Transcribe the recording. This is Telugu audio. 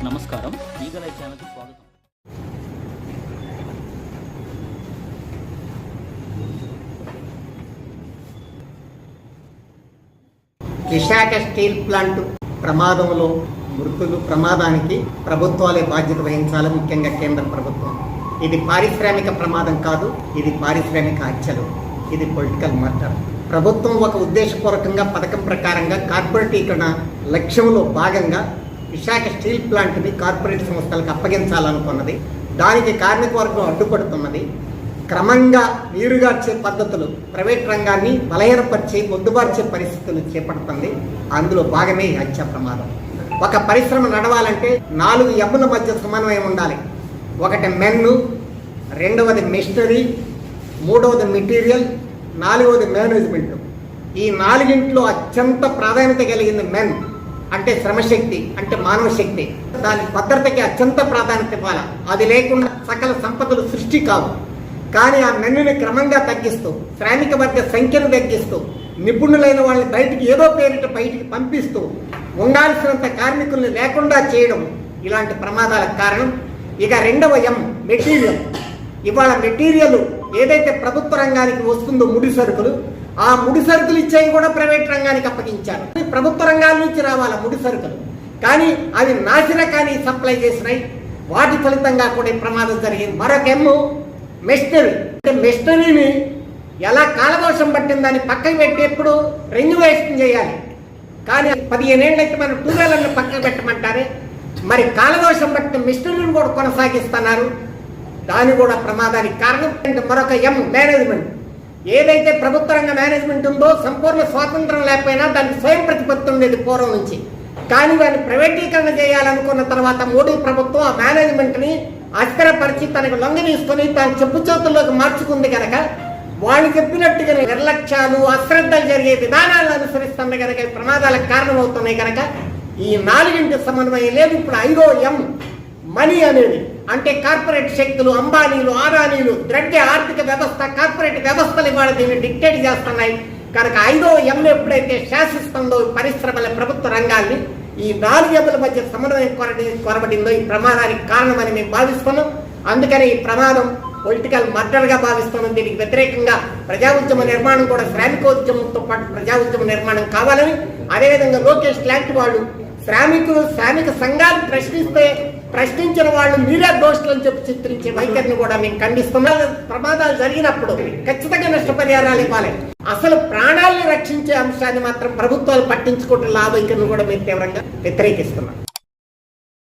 నమస్కారం, ఈగలై ఛానల్కి స్వాగతం. విశాఖ స్టీల్ ప్లాంట్ ప్రమాదంలో మృతులు ప్రమాదానికి ప్రభుత్వాలే బాధ్యత వహించాలి, ముఖ్యంగా కేంద్ర ప్రభుత్వం. ఇది పారిశ్రామిక ప్రమాదం కాదు, ఇది పారిశ్రామిక హత్యలు, ఇది పొలిటికల్ మర్డర్. ప్రభుత్వం ఒక ఉద్దేశపూర్వకంగా పథకం ప్రకారంగా కార్పొరేటీకరణ లక్ష్యంలో భాగంగా విశాఖ స్టీల్ ప్లాంట్ని కార్పొరేట్ సంస్థలకు అప్పగించాలనుకున్నది. దానికి కార్మిక వర్గం అడ్డుపడుతున్నది. క్రమంగా నీరుగార్చే పద్ధతులు ప్రైవేట్ రంగాన్ని బలహీనపరిచి పొద్దుబార్చే పరిస్థితులు చేపడుతుంది. అందులో భాగమే ఈ హత్య ప్రమాదం. ఒక పరిశ్రమ నడవాలంటే 4 ఎమ్ముల మధ్య సమన్వయం ఉండాలి. ఒకటి మెన్ను, రెండవది మిషనరీ, మూడవది మెటీరియల్, 4వది మేనేజ్మెంట్. ఈ 4ంట్లో అత్యంత ప్రాధాన్యత కలిగింది మెన్, అంటే శ్రమశక్తి, అంటే మానవ శక్తి. దాని భద్రతకి అత్యంత ప్రాధాన్యత ఇవ్వాలి. అది లేకుండా సకల సంపదలు సృష్టి కావు. కానీ ఆ మెన్నుని క్రమంగా తగ్గిస్తూ, శ్రామిక వర్గ సంఖ్యను తగ్గిస్తూ, నిపుణులైన వాళ్ళని బయటికి ఏదో పేరిట బయటికి పంపిస్తూ, ఉండాల్సినంత కార్మికుల్ని లేకుండా చేయడం ఇలాంటి ప్రమాదాలకు కారణం. ఇక 2వ ఎం మెటీరియల్. ఇవాళ మెటీరియల్ ఏదైతే ప్రభుత్వ రంగానికి వస్తుందో ముడి సరుకులు, ఆ ముడి సరుకులు ఇచ్చేవి కూడా ప్రైవేట్ రంగానికి అప్పగించారు. ప్రభుత్వ రంగాల నుంచి రావాలి ముడి సరుకులు, కానీ అవి నాసిరకాన్ని సప్లై చేసినాయి. వాటి ఫలితంగా కూడా ప్రమాదం జరిగింది. మరొక ఎమ్ము మెషనరీ. అంటే మెషనరీని ఎలా కాలదోషం పట్టిందని పక్కకు పెట్టి ఎప్పుడు రెన్యువేషన్ చేయాలి. కానీ 15 ఏళ్ళైతే మనం 2 వీలర్ని పక్కకు పెట్టమంటారే, మరి కాలదోషం పట్టిన మిషనరీని కూడా కొనసాగిస్తున్నారు. దాని కూడా ప్రమాదానికి కారణం. మరొక ఎం మేనేజ్మెంట్. ఏదైతే ప్రభుత్వ రంగ మేనేజ్మెంట్ ఉందో సంపూర్ణ స్వాతంత్రం లేకపోయినా దానికి స్వయం ప్రతిపత్తి ఉండేది పూర్వం నుంచి. కానీ దాన్ని ప్రైవేటీకరణ చేయాలనుకున్న తర్వాత మోడీ ప్రభుత్వం ఆ మేనేజ్మెంట్ని అస్థిరపరిచి తనకు లొంగనీసుకొని తన చెప్పు చేతుల్లోకి మార్చుకుంది కనుక, వాళ్ళు చెప్పినట్టుగా నిర్లక్ష్యాలు, అశ్రద్ధలు జరిగే విధానాలను అనుసరిస్తుంది కనుక ఈ ప్రమాదాలకు కారణమవుతున్నాయి. కనుక ఈ 4ంటి సమన్వయం లేదు. ఇప్పుడు 5వ ఎం మనీ అనేది, అంటే కార్పొరేట్ శక్తులు, అంబానీలు, ఆదానీలు, ద్రవ్య ఆర్థిక వ్యవస్థ, కార్పొరేట్ వ్యవస్థలు ఇవాళ దీన్ని డిక్టేట్ చేస్తున్నాయి. కనుక 5వ ఎం ఎప్పుడైతే శాసిస్తుందో పరిశ్రమల ప్రభుత్వ రంగాల్ని, ఈ 4 ఎమ్ముల మధ్య సమన్వయం కొరబడిందో ఈ ప్రమాదానికి కారణమని మేము భావిస్తున్నాం. అందుకని ఈ ప్రమాదం పొలిటికల్ మర్డర్గా భావిస్తున్నాం. దీనికి వ్యతిరేకంగా ప్రజా ఉద్యమ నిర్మాణం కూడా, శ్రామికోద్యమంతో పాటు ప్రజా ఉద్యమ నిర్మాణం కావాలని, అదేవిధంగా లోకేష్ లాంటి వాళ్ళు శ్రామిక సంఘాలు ప్రశ్నించిన వాళ్ళు మీరే దోషులని చెప్పి చిత్రించే వైఖరిని కూడా మేము ఖండిస్తున్నాం. ప్రమాదాలు జరిగినప్పుడు ఖచ్చితంగా నష్టపరిహారాలు ఇవ్వాలి. అసలు ప్రాణాలను రక్షించే అంశాన్ని మాత్రం ప్రభుత్వాలు పట్టించుకోవటం వైఖరిని కూడా మేము తీవ్రంగా వ్యతిరేకిస్తున్నాం.